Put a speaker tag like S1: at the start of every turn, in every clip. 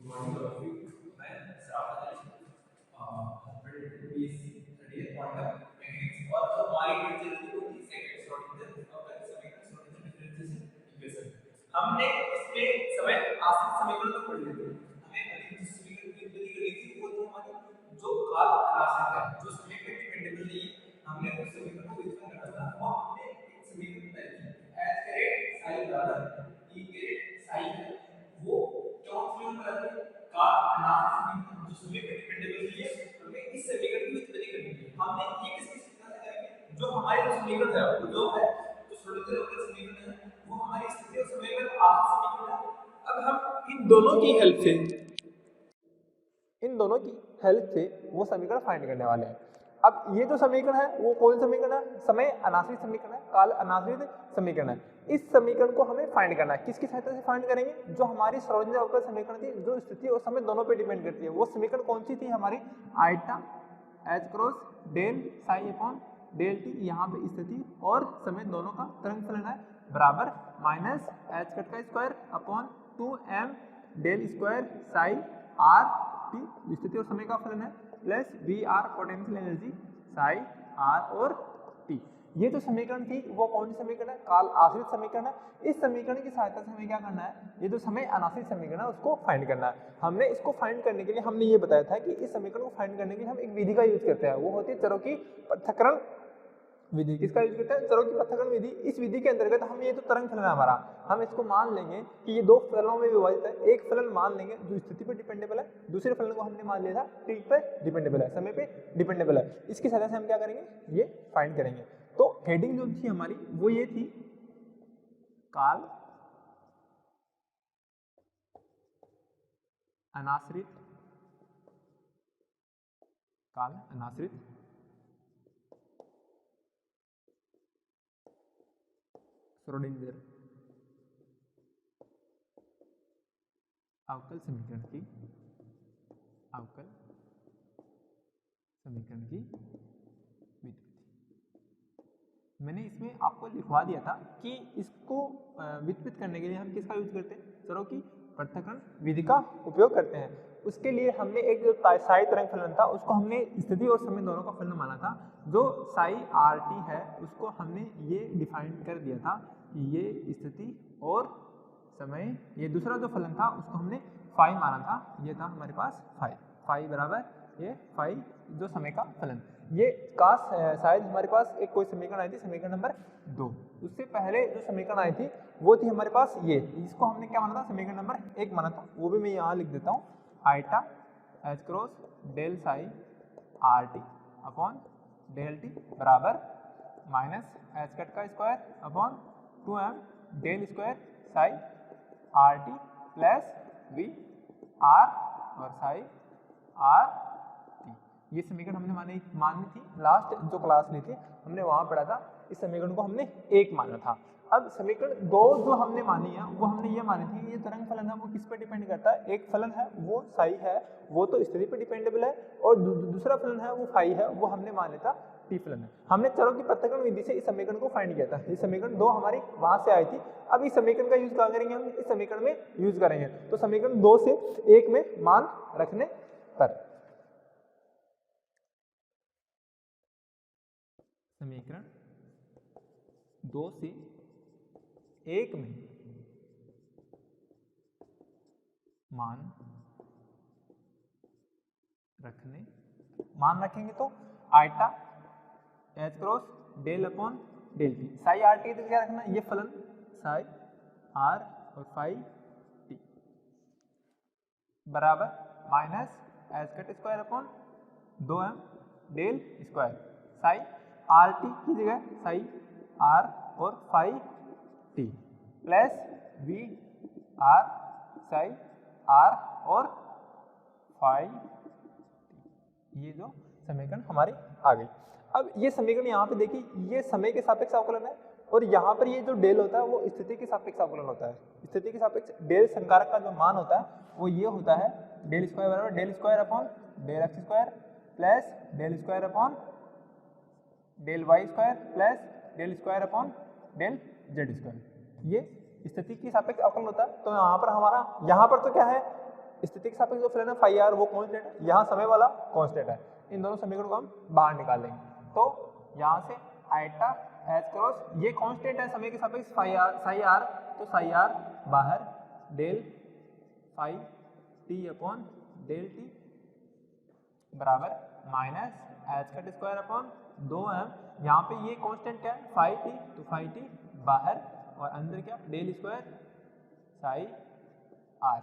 S1: Morning of you मैं Sarafat Ali husband BSc third year quantum mechanics और जो हमारी टीचर थी वो थी सेकंड श्रोडिंगर और समीकरण श्रोडिंगर डिफरेंशियल इक्वेशन। हमने इसमें समय आश्रित समीकरण तो पढ़ लिए थे। हमें अभी जिस समीकरण की गिनती करनी थी वो थी हमारी जो काल अनाश्रित है, जो समीकरण डिपेंडेबल नहीं है। हमने उस समीकरण को व्युत्पन्न करना था और हमने एक समीकरण तय की एच के रेट साई बराबर ई के रेट साई है। वो क्यों समीकरण बनाते हैं? काल अनाश्रित समीकरण जो समीकरण डिपेंडेबल नहीं है, हमें इस समीकरण की व्युत्पत्ति करनी है। हमने ये किसकी सूचना से करेंगे? जो हमारे जो समीकरण है वो जो है जो श्रोडिंगर अवकल समीकरण है वो हमारी स्थिति और समय में आश्रित समीकरण है। अब हम इन दोनों की हेल्प से वो समीकरण फाइंड करने वाले हैं। अब ये जो समीकरण है वो कौन समीकरण है? समय अनाश्रित समीकरण है, काल अनाश्रित समीकरण है। इस समीकरण को हमें फाइंड करना है। किसकी सहायता से फाइंड करेंगे? जो हमारी श्रोडिंगर अवकल समीकरण थी, जो स्थिति और समय दोनों पे डिपेंड करती है। वो समीकरण कौन सी थी हमारी? Iota H cross del psi upon del T, यहाँ पे स्थिति और समय दोनों का तरंग फलन है, बराबर माइनस एच कट का square upon 2m del square psi R T स्थिति और समय का फलन है, plus V R potential energy psi R और टी। ये जो समीकरण थी वो कौन सी समीकरण है? काल आश्रित समीकरण है। इस समीकरण की सहायता से हमें क्या करना है? ये जो समय अनाश्रित समीकरण है उसको फाइंड करना है। हमने इसको फाइंड करने के लिए हमने ये बताया था कि इस समीकरण को फाइंड करने के लिए हम एक विधि का यूज करते हैं, वो होती है चरों की पृथक्करण विधि। किसका यूज करते हैं? चरों की पृथक्करण विधि। इस विधि के अंतर्गत हम ये जो तरंग फलन है हमारा, हम इसको मान लेंगे कि ये दो फलनों में विभाजित है। एक फलन मान लेंगे जो स्थिति पर डिपेंडेबल है, दूसरे फलन को हमने मान लिया था टी पे डिपेंडेबल है, समय पे डिपेंडेबल है। इसकी सहायता से हम क्या करेंगे? ये फाइंड करेंगे। तो हेडिंग जो थी हमारी वो ये थी, काल अनाश्रित श्रोडिंगर अवकल समीकरण की व्युत्पत्ति। मैंने इसमें आपको लिखवा दिया था कि इसको व्युत्पत्त करने के लिए हम किसका यूज करते हैं? चरों की पृथक्करण विधि का उपयोग करते हैं। उसके लिए हमने एक जो साई तरंग फलन था उसको हमने स्थिति और समय दोनों का फलन माना था। जो साई आर टी है उसको हमने ये डिफाइन कर दिया था कि ये स्थिति और समय, ये दूसरा जो फलन था उसको हमने फाई माना था। ये था हमारे पास फाई बराबर ये फाई जो समय का फलन। ये काश शायद हमारे पास एक कोई समीकरण आई थी, समीकरण नंबर 2। उससे पहले जो समीकरण आई थी वो थी हमारे पास ये, इसको हमने क्या माना था? समीकरण नंबर 1 माना था। वो भी मैं यहाँ लिख देता हूँ, iota H cross del psi R T upon del T बराबर माइनस एच कट का square upon 2m del square psi R T plus V R और साई आर टी। ये समीकरण हमने मानी थी लास्ट जो क्लास ली थी हमने वहां पढ़ा था। इस समीकरण को हमने 1 माना था। अब समीकरण 2 जो हमने मानी है वो हमने ये मानी थी, ये तरंग फलन है वो किस पे डिपेंड करता है? एक फलन है वो साई है, वो तो स्थिति पे डिपेंडेबल है, और दूसरा फलन है वो फाई है, वो हमने मान लिया था टी फलन है। हमने चरों की पृथक्करण विधि से इस समीकरण को फाइंड किया था। ये समीकरण 2 हमारी वहां से आई थी। अब इस समीकरण का यूज कहाँ करेंगे? हम इस समीकरण में यूज करेंगे। तो समीकरण 2 से 1 में मान रखने पर समीकरण 2 से 1 में मान रखेंगे तो iota H cross del upon del T, psi R T तो क्या रखना? ये फलन साई आर और फाई टी बराबर minus H cut square upon 2m del square psi R T की जगह साई आर और phi T plus V R psi R और फाई टी। ये जो समीकरण हमारी आ गई। अब ये समीकरण यहाँ पे देखिए, ये समय के सापेक्ष अवकलन है और यहाँ पर ये जो डेल होता है वो स्थिति के सापेक्ष अवकलन होता है। स्थिति के सापेक्ष डेल संकारक का जो मान होता है वो ये होता है डेल स्क्वायर बराबर del square upon del X square plus del square upon del Y square plus del square upon del Z square. ये स्थिति की सापेक्ष अवकलन होता है। तो यहाँ पर तो क्या है? स्थिति के सापेक्ष जो फलन है फाई आर वो कांस्टेंट है, यहाँ समय वाला कांस्टेंट है। इन दोनों समीकरणों को हम बाहर निकाल लेंगे। तो यहाँ से आइटा एच क्रॉस ये कांस्टेंट है समय के सापेक्ष फाई आर, तो फाई आर बाहर del phi T upon del T बराबर minus H cut square upon 2m। यहाँ पे ये कांस्टेंट क्या है फाई टी, तो फाई टी बाहर और अंदर क्या del square psi R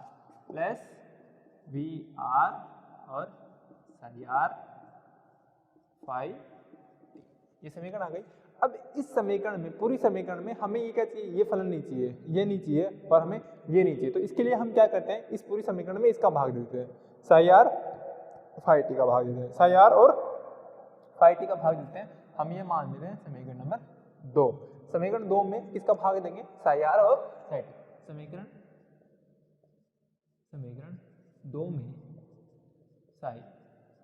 S1: plus V R और साई आर फाई टी। ये समीकरण आ गई। अब इस समीकरण में पूरी समीकरण में हमें ये क्या चाहिए, ये फलन नहीं चाहिए, ये नहीं चाहिए और हमें ये नहीं चाहिए। तो इसके लिए हम क्या करते हैं, इस पूरी समीकरण में इसका भाग देते हैं, साई आर फाई टी का भाग देते हैं, साई आर और फाई टी का भाग देते हैं। हम ये मान लेते हैं समीकरण नंबर 2। समीकरण 2 में किसका भाग देंगे, साई आर और फाई टी। समीकरण 2 में साई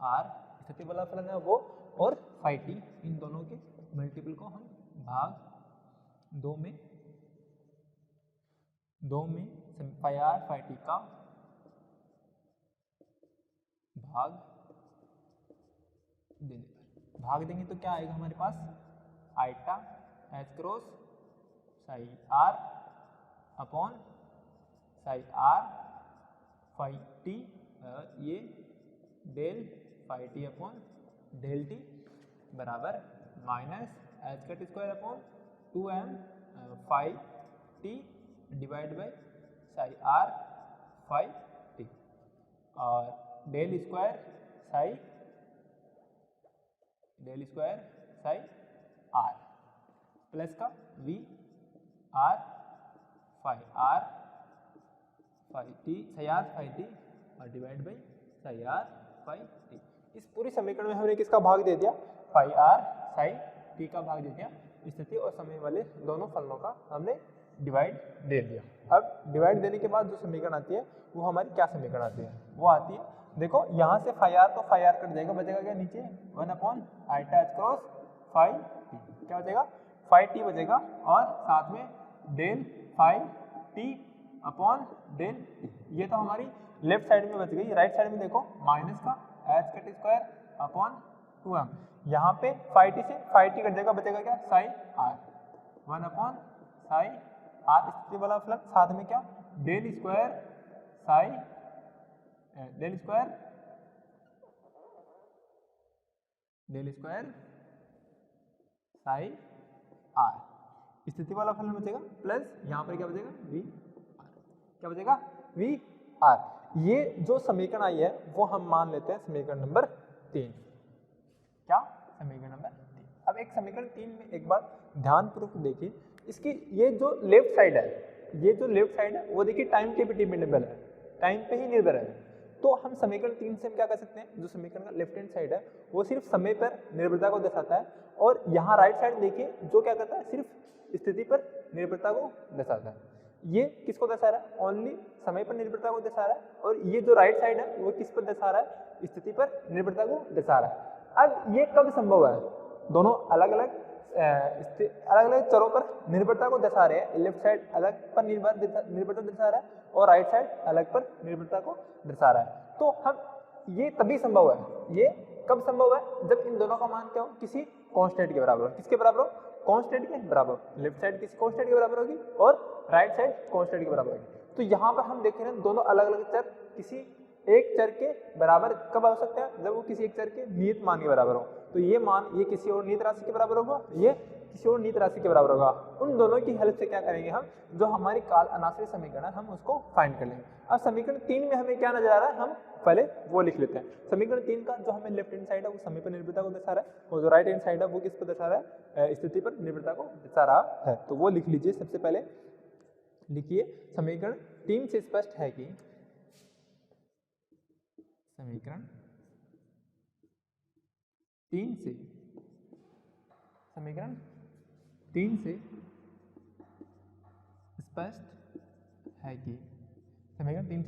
S1: आर स्थिति वाला फलन है वो और फाई टी, इन दोनों के मल्टीपल को हम भाग 2 में फाई आर फाई टी का भाग देंगे तो क्या आएगा हमारे पास, iota H cross psi R upon psi R phi T, ये del phi T upon del T बराबर minus H cut square upon 2m phi T divide by psi R phi T और del square psi R plus का V R phi T psi R phi T और divide by psi R phi T. इस पूरी समीकरण में हमने किसका भाग दे दिया, फाई आर साई टी का भाग दे दिया। स्थिति और समय वाले दोनों फलनों का हमने डिवाइड दे दिया। अब डिवाइड देने के बाद जो समीकरण आती है वो हमारी क्या समीकरण आती है, वो आती है, देखो यहाँ से फाई आर तो फाई आर कट जाएगा, बचेगा क्या नीचे 1 upon iota H cross phi T, क्या बचेगा फाई टी बचेगा और साथ में del phi T upon del T. ये तो हमारी लेफ्ट साइड में बच गई। राइट साइड में देखो माइनस का H cut square upon 2m, यहाँ पे फाई टी से फाई टी कट जाएगा, बचेगा क्या psi R 1 upon psi are स्थिति वाला फलन, साथ में क्या डेल स्क्वायर साई आर स्थिति वाला फलन बचेगा प्लस यहाँ पर क्या बचेगा वी आर, क्या बचेगा वी आर। ये जो समीकरण आई है वो हम मान लेते हैं समीकरण नंबर 3। क्या समीकरण नंबर 3। अब एक समीकरण 3 में एक बार ध्यानपूर्वक देखिए, इसकी ये जो लेफ्ट साइड है वो देखिए टाइम पे डिपेंडेबल है, टाइम पे ही निर्भर है। तो हम समीकरण 3 से हम क्या कर सकते हैं, जो समीकरण का लेफ्ट हैंड साइड है वो सिर्फ समय पर निर्भरता को दर्शाता है और यहाँ राइट साइड देखिए जो क्या करता है सिर्फ स्थिति पर निर्भरता को दर्शाता है। ये किसको दर्शा रहा है, ओनली समय पर निर्भरता को दर्शा रहा है, और ये जो राइट साइड है वो किस पर दर्शा रहा है, स्थिति पर निर्भरता को दर्शा रहा है। अब ये कब संभव है, दोनों अलग अलग चरों पर निर्भरता को दर्शा रहे हैं। लेफ्ट साइड अलग पर निर्भरता दर्शा रहा है और राइट साइड अलग पर निर्भरता को दर्शा रहा है। तो हम ये तभी संभव है, ये कब संभव है, जब इन दोनों का मान क्या हो, किसी कांस्टेंट के बराबर हो। किसके बराबर हो, कांस्टेंट के बराबर। लेफ्ट साइड किसी कांस्टेंट के बराबर होगी और राइट साइड कांस्टेंट के बराबर होगी। तो यहाँ पर हम देख रहे हैं दोनों अलग अलग चर किसी एक चर के बराबर कब हो सकते हैं, जब वो किसी एक चर के नियत मान के बराबर हो। तो ये मान ये किसी और नियत राशि के बराबर होगा, ये किसी और नियत राशि के बराबर होगा। उन दोनों की हेल्प से क्या करेंगे हम, जो हमारी काल अनाश्रित समीकरण है हम उसको फाइंड कर लेंगे। अब समीकरण 3 में हमें क्या नजर आ रहा है, हम पहले वो लिख लेते हैं। समीकरण 3 का जो हमें लेफ्ट हैंड साइड है वो समय पर निर्भरता को दर्शा रहा है, और जो राइट हैंड साइड है वो किस पर दर्शा रहा है, स्थिति पर निर्भरता को दर्शा रहा है। तो वो लिख लीजिए। सबसे पहले लिखिए, समीकरण 3 से स्पष्ट है कि समीकरण 3 से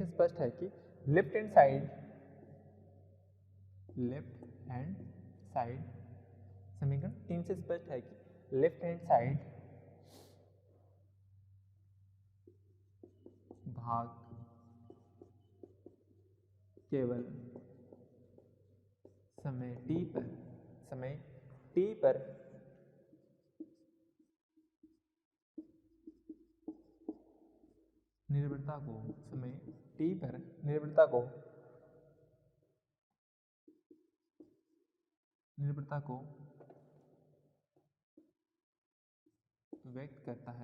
S1: स्पष्ट है कि लेफ्ट हैंड साइड समीकरण 3 से स्पष्ट है कि लेफ्ट हैंड साइड भाग केवल समय t पर निर्भरता को व्यक्त करता है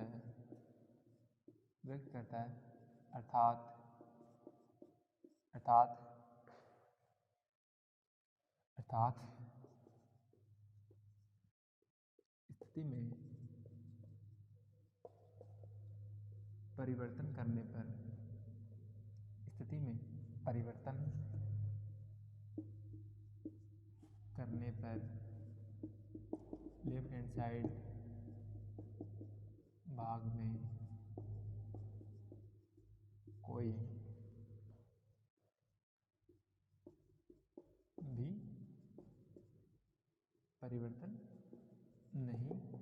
S1: अर्थात स्थिति में परिवर्तन करने पर लेफ्ट हैंड साइड भाग में कोई भी परिवर्तन नहीं होगा।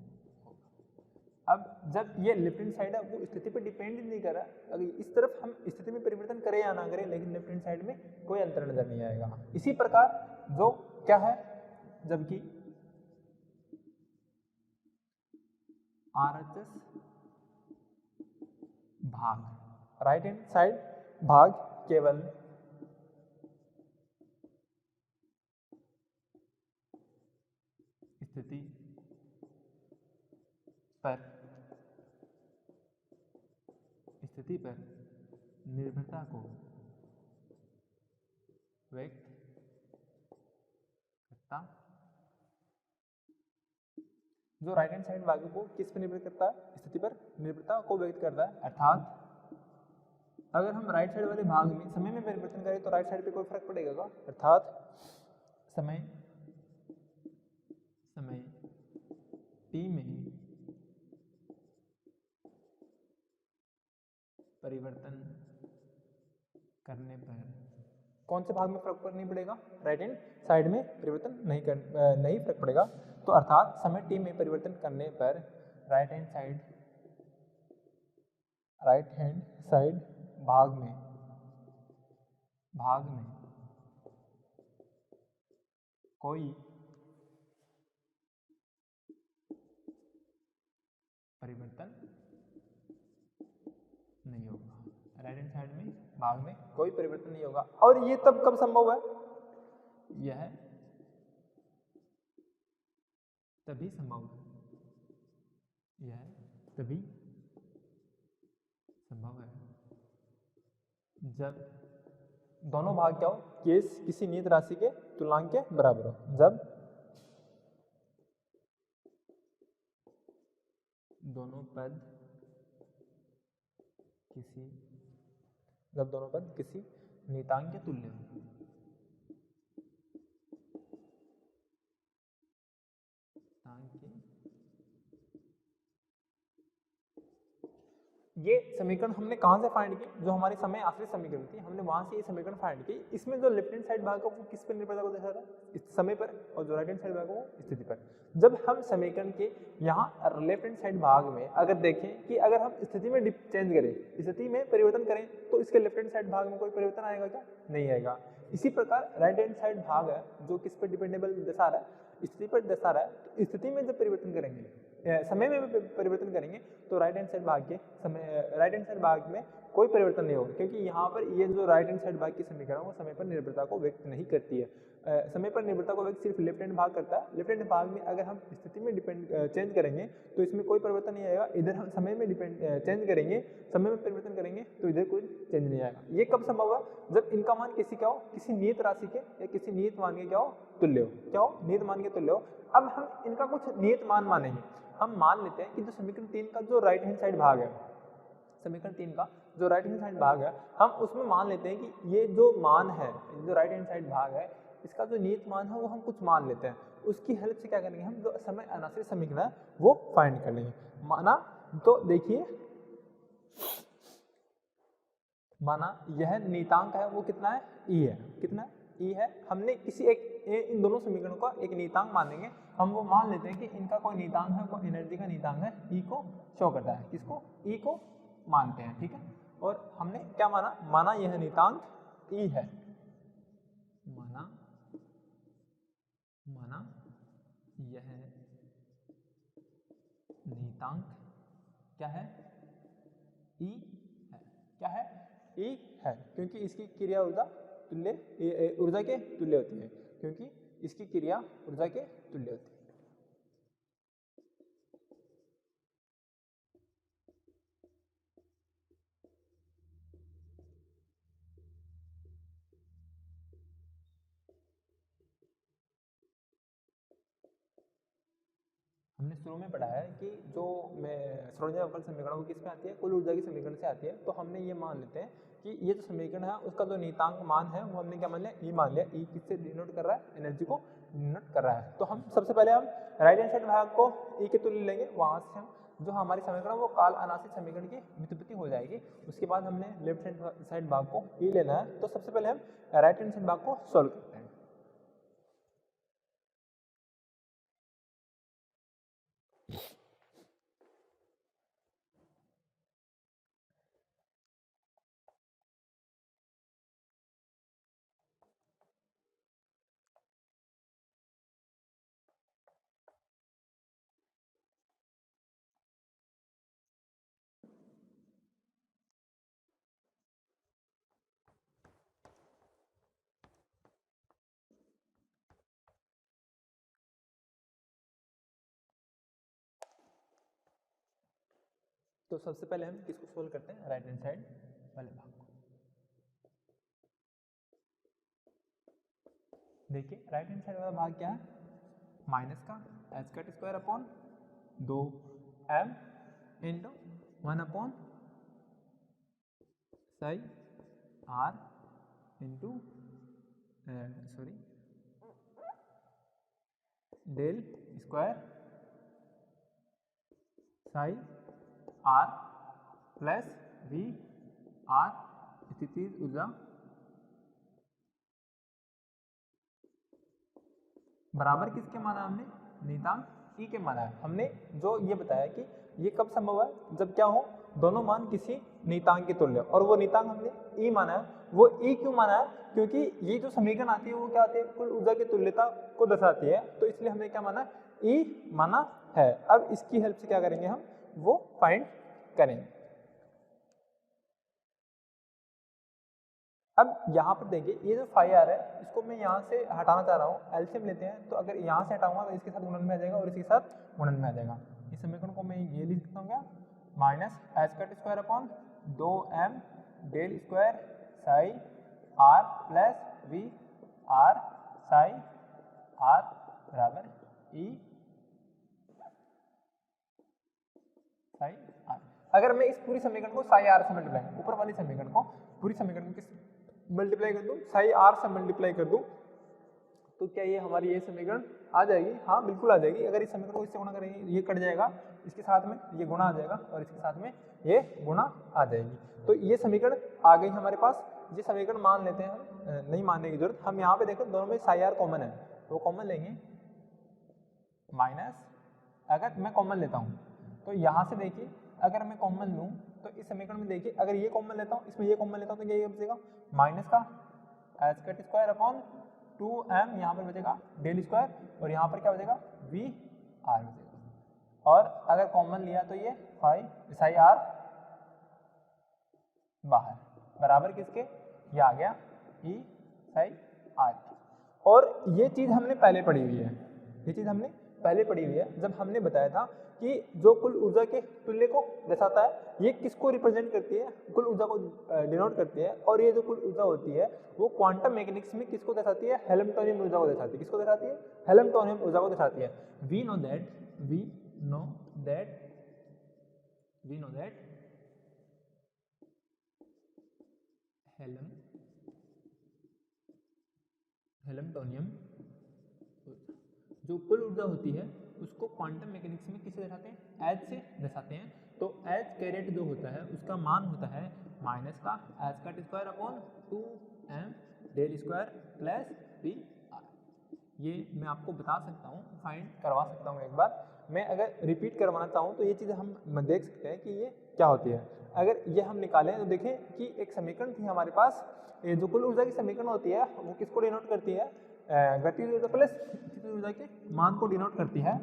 S1: अब जब ये लेफ्ट हैंड साइड है वो स्थिति पर डिपेंड नहीं कर रहा, अगर इस तरफ हम स्थिति में परिवर्तन करें या ना करें लेकिन लेफ्ट हैंड साइड में कोई अंतर नजर नहीं आएगा। इसी प्रकार जो क्या है, जबकि RHS भाग राइट हैंड साइड भाग केवल स्थिति पर निर्भरता को व्यक्त करता, जो राइट हैंड साइड भाग को किस पर निर्भर करता है, स्थिति पर निर्भरता को व्यक्त करता है। अर्थात अगर हम राइट साइड वाले भाग में समय में परिवर्तन करें तो राइट साइड पे कोई फर्क पड़ेगा क्या? अर्थात समय t में परिवर्तन करने पर कौन से भाग में फर्क नहीं पड़ेगा? राइट हैंड साइड में परिवर्तन नहीं फर्क पड़ेगा। तो अर्थात समय t में परिवर्तन करने पर राइट हैंड साइड भाग में कोई परिवर्तन नहीं होगा। राइट हैंड साइड में भाग में कोई परिवर्तन नहीं होगा। और ये तब कब संभव है? यह तभी संभव है जब दोनों भाग क्या हो, केस किसी नियत राशि के तुल्यांक के बराबर हो। जब दोनों पद किसी नियतांक के तुल्य हो। ये समीकरण हमने कहाँ से फाइंड की? जो हमारी समय आश्रित समीकरण थी हमने वहां से ये समीकरण फाइंड की। इसमें जो लेफ्ट हैंड साइड भाग है वो किस पर निर्भरता को दर्शा रहा है? समय पर। और जो राइट हैंड साइड भाग है वो स्थिति पर। जब हम समीकरण के यहाँ लेफ्ट हैंड साइड भाग में अगर देखें कि अगर हम स्थिति में चेंज करें, स्थिति में परिवर्तन करें तो इसके लेफ्ट हैंड साइड भाग में कोई परिवर्तन आएगा क्या? नहीं आएगा। इसी प्रकार राइट हैंड साइड भाग है जो किस पर डिपेंडेबल दर्शा रहा है? स्थिति पर दर्शा रहा है। तो स्थिति में जब परिवर्तन करेंगे, समय में परिवर्तन करेंगे तो राइट हैंड साइड भाग में कोई परिवर्तन नहीं होगा, क्योंकि यहाँ पर ये जो राइट हैंड साइड भाग की समीकरण वो समय पर निर्भरता को व्यक्त नहीं करती है। समय पर निर्भरता को व्यक्त सिर्फ लेफ्ट हैंड भाग करता है। लेफ्ट हैंड भाग में अगर हम स्थिति में चेंज करेंगे तो इसमें कोई परिवर्तन नहीं आएगा। इधर हम समय में चेंज करेंगे, समय में परिवर्तन करेंगे तो इधर कोई चेंज नहीं आएगा। ये कब संभव है? जब इनका मान किसी नियत राशि के या किसी नियत मान के तुल्य हो। नियत मान के तुल्य हो। अब हम इनका कुछ नियत मान मानेंगे। हम मान लेते हैं कि जो समीकरण 3 का जो राइट हैंड साइड भाग है, हम उसमें मान लेते हैं कि ये जो मान है, जो राइट हैंड साइड भाग है, इसका जो नियत मान है वो हम कुछ मान लेते हैं। उसकी हेल्प से क्या करेंगे, हम जो समय अनाश्रित समीकरण है वो फाइंड कर लेंगे। तो देखिए, माना यह नियतांक है वो कितना है? ई है। कितना ई है? हमने किसी इन दोनों समीकरणों का एक नियतांक मानेंगे। हम वो मान लेते हैं कि इनका कोई नियतांक है, कोई एनर्जी का नियतांक है, ई को शो करता है। किसको? ई को मानते हैं। ठीक है। और हमने क्या माना यह नियतांक ई है। माना यह नियतांक क्या है, ई है। क्या है, ई है, क्योंकि इसकी क्रिया ऊर्जा ऊर्जा के तुल्य होती है, क्योंकि इसकी क्रिया ऊर्जा के तुल्य होती है। हमने शुरू में पढ़ा है कि जो श्रोडिंगर अवकल समीकरण वो किस में आती है, कुल ऊर्जा की समीकरण से आती है। तो हमने ये मान लेते हैं कि ये जो समीकरण है उसका जो नियतांक मान है वो हमने क्या मान लिया, ई मान लिया। ई किससे डिनोट कर रहा है, एनर्जी को डिनोट कर रहा है। तो हम सबसे पहले हम राइट हैंड साइड भाग को ई के तुल्य लेंगे, वहां से हम जो हमारी समीकरण वो काल अनासित समीकरण की व्युत्पत्ति हो जाएगी। उसके बाद हमने लेफ्ट हैंड साइड भाग को ई लेना है। तो सबसे पहले हम राइट हैंड साइड भाग को सोल्व करते हैं। तो सबसे पहले हम किसको सोल्व करते हैं, राइट हैंड साइड वाले भाग को। देखिए राइट हैंड साइड वाला भाग क्या है, माइनस का H cut square upon 2m into 1 upon psi R into del square psi R plus V R स्थितिज ऊर्जा बराबर किसके माना हमने, नियतांक ई के माना है। हमने जो ये बताया कि ये कब संभव है, जब क्या हो, दोनों मान किसी नियतांक के तुल्य, और वो नियतांक हमने ई माना है। वो ई क्यों माना है, क्योंकि ये जो समीकरण आती है वो क्या आती है, कुल ऊर्जा की तुल्यता को दर्शाती है। तो इसलिए हमने क्या माना, ई माना है। अब इसकी हेल्प से क्या करेंगे हम, वो फाइंड करेंगे। अब यहाँ पर देखिए ये जो फाई आर है इसको मैं यहाँ से हटाना चाह रहा हूँ, एलसीएम लेते हैं। तो अगर यहाँ से हटाऊंगा तो इसके साथ गुणन में आ जाएगा और इसके साथ गुणन में आ जाएगा। इस समीकरण को मैं ये लिख सकता हूँ क्या, minus H cut square upon 2m del square psi R plus V R psi R बराबर ई साई आर। अगर मैं इस पूरी समीकरण को साई आर से मल्टीप्लाई, ऊपर वाली समीकरण को पूरी समीकरण को किस मल्टीप्लाई कर दूं, साई आर से मल्टीप्लाई कर दूं, तो क्या ये हमारी ये समीकरण आ जाएगी, हाँ बिल्कुल आ जाएगी। अगर इस समीकरण को इससे गुणा करेंगे ये कट जाएगा, इसके साथ में ये गुणा आ जाएगा और इसके साथ में ये गुणा आ जाएगी। तो ये समीकरण आ गई हमारे पास। ये समीकरण मान लेते हैं हम, नहीं मानने की जरूरत। हम यहाँ पे देखो दोनों में साई आर कॉमन है, तो कॉमन लेंगे माइनस, अगर मैं कॉमन लेता हूँ तो यहाँ से देखिए अगर मैं कॉमन लूँ तो इस समीकरण में देखिए अगर ये कॉमन लेता हूँ, इसमें ये कॉमन लेता हूँ तो ये बचेगा माइनस का H cut square upon 2m, यहाँ पर बचेगा डेल स्क्वायर और यहाँ पर क्या बचेगा वी आर बचेगा। और अगर कॉमन लिया तो ये फाइव साई आर बाहर बराबर किसके, ये आ गया ई साई आर। और ये चीज़ हमने पहले पढ़ी हुई है, ये चीज़ हमने पहले पढ़ी हुई है जब हमने बताया था कि जो कुल ऊर्जा के तुल्य को दर्शाता है, ये किसको रिप्रेजेंट करती है, कुल ऊर्जा को डिनोट करती है। और ये जो कुल ऊर्जा होती है वो क्वांटम मैकेनिक्स में किसको दर्शाती है, हेल्मटोनियम ऊर्जा को दर्शाती है। किसको दर्शाती है, हेल्मटोनियम ऊर्जा को दर्शाती है। वी नो दैट हेल्मटोनियम जो कुल ऊर्जा होती है उसको क्वांटम मैकेनिक्स में किससे दर्शाते हैं, एच से दर्शाते हैं। तो एच कैरेट जो होता है उसका मान होता है माइनस का H cut square upon 2m del square plus V R. ये मैं आपको बता सकता हूँ, फाइंड करवा सकता हूँ एक बार। मैं अगर रिपीट करवाना चाहूँ तो ये चीज़ें हम देख सकते हैं कि ये क्या होती है। अगर ये हम निकालें तो देखें कि एक समीकरण थी हमारे पास, ये जो कुल ऊर्जा की समीकरण होती है वो किसको डिनोट करती है, गतिज ऊर्जा प्लस स्थितिज ऊर्जा के मान को डिनोट करती है।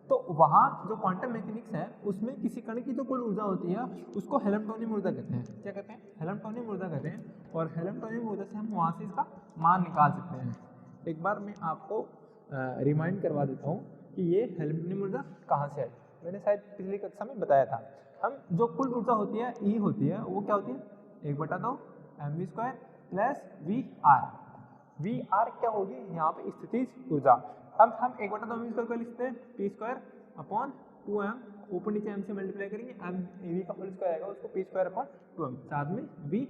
S1: तो वहाँ जो क्वांटम मैकेनिक्स है उसमें किसी कण की जो कुल ऊर्जा होती है उसको हेल्मटोनियम ऊर्जा कहते हैं। क्या कहते हैं? हेल्मटोनियम ऊर्जा कहते हैं। और हेल्मटोनियम ऊर्जा से हम वहाँ से इसका मान निकाल सकते हैं। एक बार मैं आपको रिमाइंड करवा देता हूँ कि ये हेल्मटोनियम ऊर्जा कहाँ से आई। मैंने शायद पिछली कक्षा में बताया था। हम जो कुल ऊर्जा होती है ई होती है वो क्या होती है? 1/2 mv² plus V R. V R क्या होगी यहाँ पे? स्थितिज ऊर्जा। अब हम 1/2 mv² को लिखते हैं p²/2m, ऊपर नीचे m से मल्टीप्लाई करेंगे, m v का होल स्क्वायर आएगा, उसको p²/2m, साथ में वी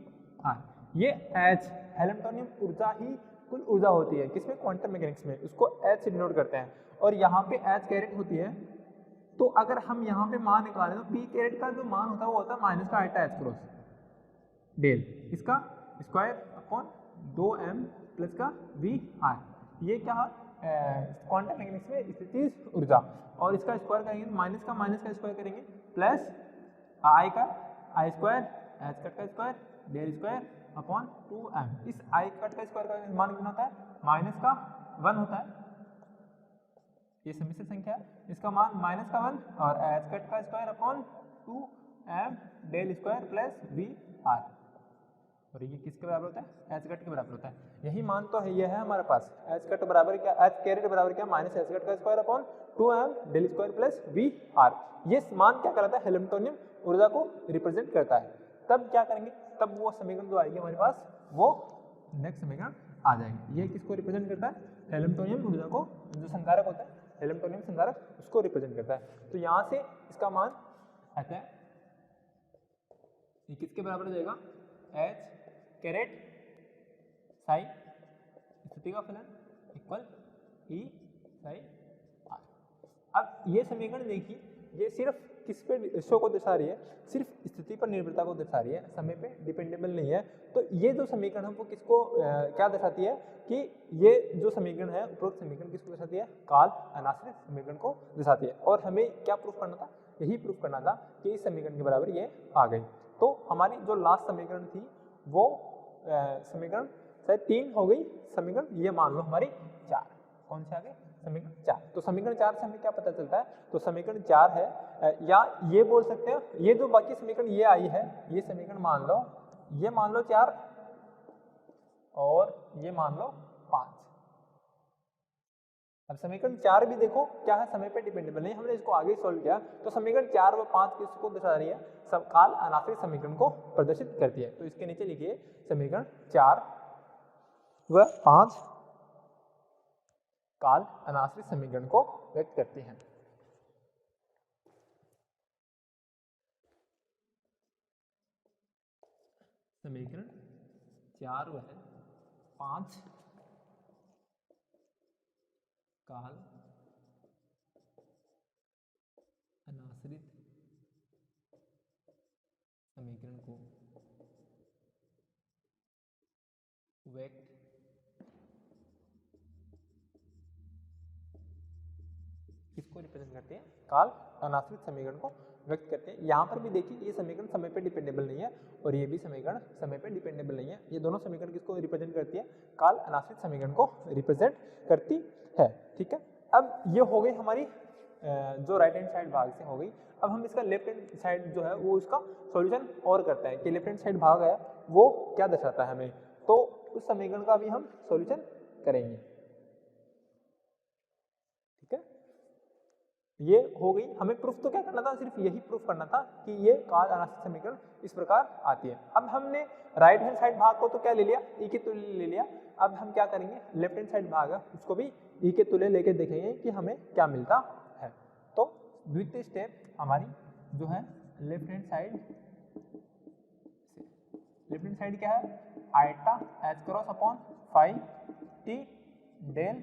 S1: आर। ये h हेल्मटोनियम ऊर्जा ही कुल ऊर्जा होती है। किसमें? क्वांटम मैकेनिक्स में। उसको h से डिनोट करते हैं। और यहाँ पे h कैरेट होती है। तो अगर हम यहाँ पे मान निकालें तो p कैरेट का जो मान होता है वो होता है माइनस का आइटा h क्रॉस डेल, इसका स्क्वायर/2m प्लस का वी आर। ये क्या क्वांटम मैकेनिक्स में स्थितिज ऊर्जा। और इसका स्क्वायर करेंगे तो माइनस का स्क्वायर करेंगे प्लस आई का आई स्क्वायर एच कट का square del square upon 2m। इस आई कट का स्क्वायर का मान कितना होता है? -1 होता है। ये समिश्र संख्या है, इसका मान -1 और एच कट का square upon 2m del square plus V R. और ये किसके बराबर होता है? एच कट के बराबर होता है। यही मान तो है, ये है हमारे पास। एच कट बराबर क्या? एच कैरेट बराबर क्या? माइनस एच कट का square upon 2m del square plus V R. ये मान क्या कहलाता है? हेल्मटोनियम ऊर्जा को रिप्रेजेंट करता है। तब क्या करेंगे? तब वो समीकरण जो आएगी हमारे पास वो नेक्स्ट समीकरण आ जाएंगे। ये किसको रिप्रेजेंट करता है? हेल्मटोनियम ऊर्जा को। जो संकारक होता है हेल्मटोनियम संकारक, उसको रिप्रेजेंट करता है। तो यहाँ से इसका मान आता है, ये किसके बराबर हो जाएगा? एच कैरेट साई स्थिति का फलन इक्वल ई साई आर। अब ये समीकरण देखिए, ये सिर्फ किस पे शो को दर्शा रही है? सिर्फ स्थिति पर निर्भरता को दर्शा रही है, समय पे डिपेंडेबल नहीं है। तो ये जो समीकरण है वो किसको क्या दर्शाती है? कि ये जो समीकरण है, उपरोक्त समीकरण किसको दर्शाती है? काल अनाश्रित समीकरण को दर्शाती है। और हमें क्या प्रूफ करना था? यही प्रूफ करना था कि इस समीकरण के बराबर ये आ गई। तो हमारी जो लास्ट समीकरण थी वो समीकरण शायद 3 हो गई समीकरण, ये मान लो हमारी 4। कौन से आ गए? समीकरण 4। तो समीकरण 4 से हमें क्या पता चलता है? तो समीकरण 4 है, या ये बोल सकते हैं, ये जो बाकी समीकरण ये आई है, ये समीकरण मान लो, ये मान लो 4 और ये मान लो 5। अब समीकरण 4 भी देखो क्या है? समय पे डिपेंडेबल नहीं। हमने इसको आगे सॉल्व किया तो समीकरण 4 व 5 किसको दर्शा रही है? सब काल अनाश्रित समीकरण को प्रदर्शित करती है। तो इसके नीचे लिखिए समीकरण 4 व 5 काल अनाश्रित समीकरण को व्यक्त करती हैं। समीकरण 4 व 5 काल अनाश्रित समीकरण को व्यक्त किसको रिप्रेजेंट करते हैं? काल अनाश्रित समीकरण को व्यक्त करते हैं। यहाँ पर भी देखिए ये समीकरण समय पे डिपेंडेबल नहीं है और ये भी समीकरण समय पे डिपेंडेबल नहीं है। ये दोनों समीकरण किसको रिप्रेजेंट करती है? काल अनाश्रित समीकरण को रिप्रेजेंट करती है। ठीक है, अब ये हो गई हमारी जो राइट हैंड साइड भाग से हो गई। अब हम इसका लेफ्ट हैंड साइड जो है वो इसका सॉल्यूशन और करते हैं कि लेफ्ट हैंड साइड भाग है वो क्या दर्शाता है हमें। तो उस समीकरण का भी हम सॉल्यूशन करेंगे। ठीक है, ये हो गई। हमें प्रूफ तो क्या करना था? सिर्फ यही प्रूफ करना था कि ये काल अनाश्रित समीकरण इस प्रकार आती है। अब हमने राइट हैंड साइड भाग को तो क्या ले लिया? ई के तुल्य ले लिया। अब हम क्या करेंगे? लेफ्ट हैंड साइड भाग है उसको भी ई के तुल्य लेके देखेंगे कि हमें क्या मिलता है। तो द्वितीय स्टेप हमारी जो है लेफ्ट हैंड साइड क्या है? Iota H cross upon phi T del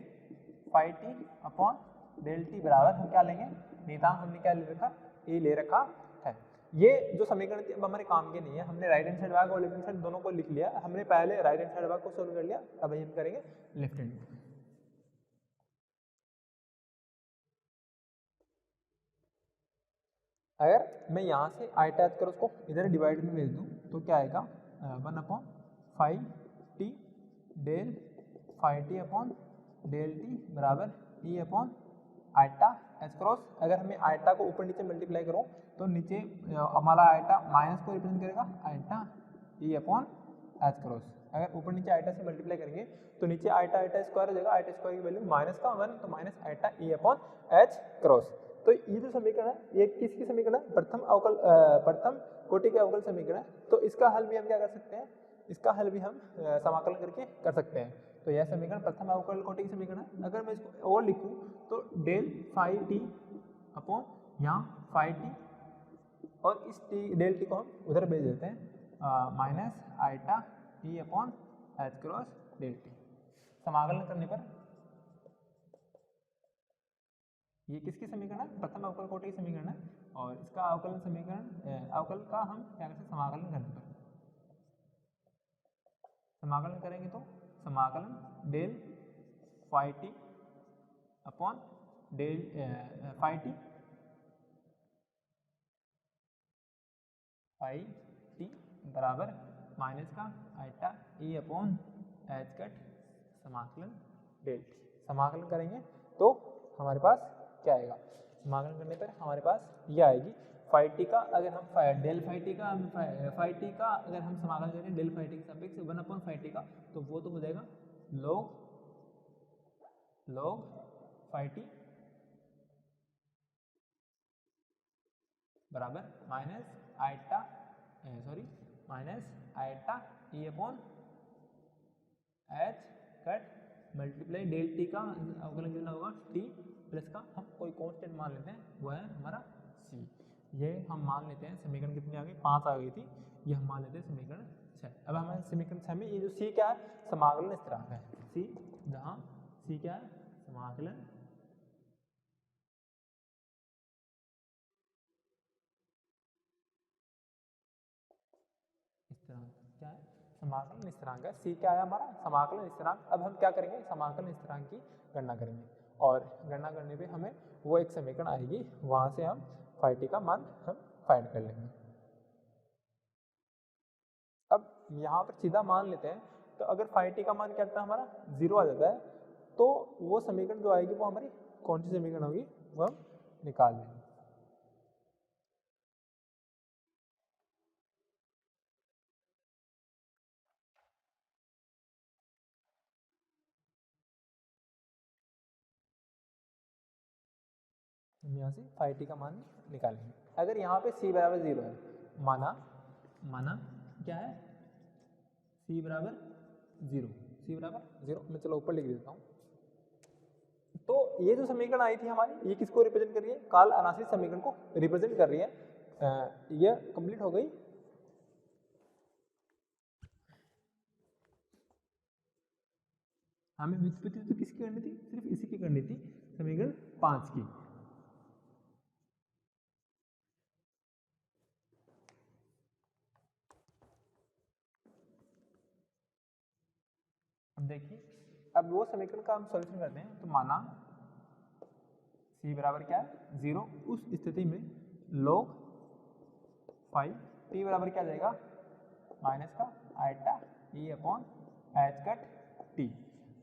S1: phi T upon del T बराबर हम क्या लेंगे? नियतांक हमने क्या ले रखा? ए ले रखा है। ये जो समीकरण थी अब हमारे काम के नहीं है। हमने राइट हैंड साइड भाग और लेफ्ट हैंड साइड दोनों को लिख लिया। हमने पहले राइट हैंड साइड भाग को सोल्व कर लिया, अब हम करेंगे लेफ्ट हैंड। अगर मैं यहाँ से आइटा एच क्रॉस को इधर डिवाइड में भेज दूँ तो क्या आएगा? 1/5 T del 5 T upon del T बराबर E upon iota H cross. अगर हमें आइटा को ऊपर नीचे मल्टीप्लाई करो तो नीचे हमारा आइटा माइनस को रिप्रेजेंट करेगा iota E upon H cross. अगर ऊपर नीचे आइटा से मल्टीप्लाई करेंगे तो नीचे आइटा आइटा स्क्वायर हो जाएगा, आइटा स्क्वायर की वैल्यू माइनस का 1 तो minus iota E upon H cross. तो ये जो समीकरण है ये किसकी समीकरण है? प्रथम कोटि के अवकल समीकरण है। तो इसका हल भी हम क्या कर सकते हैं? इसका हल भी हम समाकलन करके कर सकते हैं। तो यह समीकरण प्रथम अवकल कोटि की समीकरण है। अगर मैं इसको और लिखूं तो डेल फाई टी अपॉन यहाँ फाई टी और इस टी डेल टी को हम उधर भेज देते हैं minus iota T upon H cross del T. समाकलन करने पर ये किसकी समीकरण है? प्रथम अवकल कोटि की समीकरण है। और इसका अवकलन समीकरण अवकल का हम क्या करते हैं? समाकलन करने पर समाकलन करेंगे तो समाकलन del phi T upon del phi T बराबर माइनस का iota E upon H cut समाकलन डेल टी। समाकलन करेंगे तो हमारे पास क्या आएगा? समाकलन करने पर हमारे पास ये आएगी फाई टी का। अगर हम डेल फाई टी का अगर हम समाकलन करें डेल फाई टी के सापेक्ष 1 अपॉन फाई टी का तो वो तो हो जाएगा log फाई टी बराबर minus iota E upon H cut multiply del T का अवकलन कितना होगा? टी प्लस का हम कोई कांस्टेंट मान लेते हैं वो है हमारा सी। ये हम मान लेते हैं समीकरण कितनी आ गई? 5 आ गई थी। ये हम मान लेते हैं समीकरण 6। अब हमारे समीकरण 6 में ये जो सी क्या है? समाकलन स्थिरांक है। सी जहाँ सी क्या है? समाकलन स्थिरांक। क्या है? समाकलन स्थिरांक है। सी क्या है हमारा? समाकलन स्थिरांक। अब हम क्या करेंगे? समाकलन स्थिरांक की गणना करेंगे और गणना करने पे हमें वो एक समीकरण आएगी, वहां से हम फाई टी का मान हम फाइंड कर लेंगे। अब यहाँ पर सीधा मान लेते हैं तो अगर फाई टी का मान क्या आता है हमारा? 0 आ जाता है तो वो समीकरण जो आएगी वो हमारी कौन सी समीकरण होगी वो हम निकाल लेंगे। हम यहाँ से फाई टी का मान निकालेंगे। अगर यहाँ पे c बराबर 0 है, माना क्या है? c बराबर 0। मैं चलो ऊपर लिख देता हूँ। तो ये जो समीकरण आई थी हमारी, ये किसको रिप्रेजेंट कर रही है? काल अनाश्रित समीकरण को रिप्रेजेंट कर रही है। ये कंप्लीट हो गई। हमें व्युत्पत्ति तो किसकी करनी थी? सिर्फ इसी की करनी थी, समीकरण 5 की। अब देखिए, अब वो समीकरण का हम सॉल्यूशन करते हैं। तो माना c बराबर क्या है? 0। उस स्थिति में log फाई t बराबर क्या जाएगा? माइनस का iota e upon H cut t।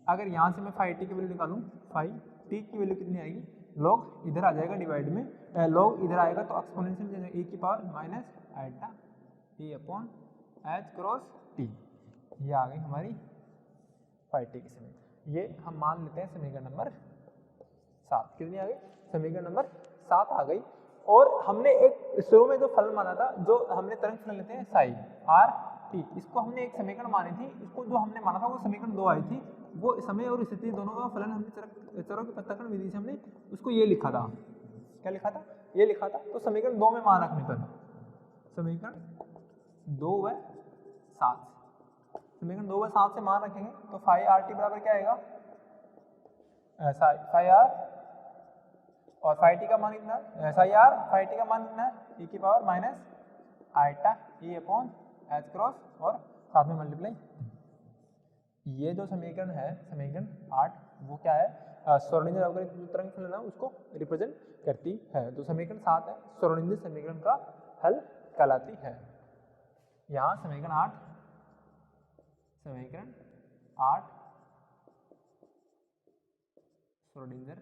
S1: अगर यहाँ से मैं फाई t की वैल्यू निकालूं, फाई t की वैल्यू कितनी आएगी? log इधर आ जाएगा डिवाइड में, log इधर आएगा तो एक्सपोनेंशियल e की power minus iota e upon H cross t। ये आ गई हमारी फाई टी की समीकरण। ये हम मान लेते हैं समीकरण नंबर 7। कितनी आ गई? समीकरण नंबर 7 आ गई। और हमने एक शुरू में जो फलन माना था, जो हमने तरंग फलन लेते हैं साई आर टी, इसको हमने एक समीकरण मानी थी। इसको जो हमने माना था वो समीकरण 2 आई थी। वो समय और स्थिति दोनों का फलन हमने चरों की पृथक्करण विधि से हमने उसको ये लिखा था। क्या लिखा था? ये लिखा था। तो समीकरण 2 में मान रखने पर समीकरण 2 व 7 समीकरण 2 व 7 से मान रखेंगे तो फाई आर टी बराबर क्या आएगा? फाई आर और फाई टी का मान कितना है? साई आर फाई टी का मान कितना है? e की power minus iota e upon H cross और साथ में मल्टीप्लाई। ये जो समीकरण है समीकरण 8, वो क्या है? श्रोडिंगर अवकलित तरंग फलन है, उसको रिप्रेजेंट करती है। जो समीकरण 7 है श्रोडिंगर समीकरण का हल कहलाती है। यहाँ समीकरण 8 श्रोडिंगर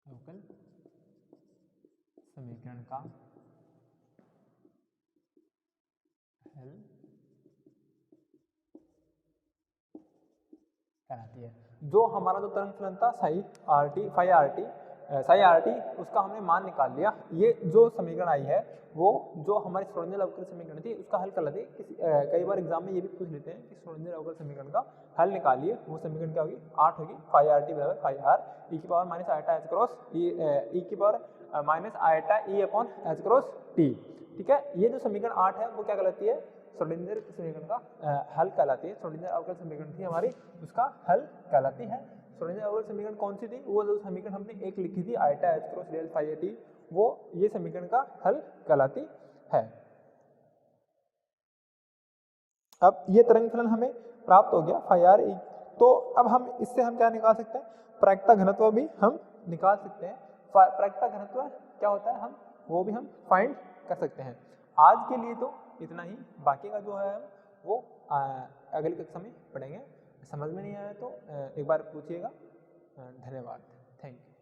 S1: अवकल समीकरण का हल कहलाती है। जो हमारा जो तरंग फलन था साई आर टी उसका हमने मान निकाल लिया। ये जो समीकरण आई है वो जो हमारी श्रोडिंगर अवकल समीकरण थी उसका हल कहलाती है। कई बार एग्जाम में ये भी पूछ लेते हैं कि श्रोडिंगर अवकल समीकरण का हल निकालिए। वो समीकरण क्या होगी? 8 होगी। फाई आर टी बराबर फाई आर ई की power minus iota H cross E की power minus iota E upon H cross T. ठीक है, ये जो समीकरण 8 है वो क्या कहलाती है? श्रोडिंगर समीकरण का हल कहलाती है। श्रोडिंगर अवकल समीकरण थी हमारी, उसका हल कहलाती है। श्रोडिंगर अवकल समीकरण कौन सी थी? वो जो समीकरण हमने एक लिखी थी iota H cross del phi T, वो ये समीकरण का हल कहलाती है। अब ये तरंग फलन हमें प्राप्त हो गया फाई आर ई। तो अब हम इससे हम क्या निकाल सकते हैं? प्रायिकता घनत्व भी हम निकाल सकते हैं। प्रायिकता घनत्व क्या होता है वो भी हम फाइंड कर सकते हैं। आज के लिए तो इतना ही, बाकी का जो है वो अगली कक्षा में पढ़ेंगे। समझ में नहीं आया तो एक बार पूछिएगा। धन्यवाद, थैंक यू।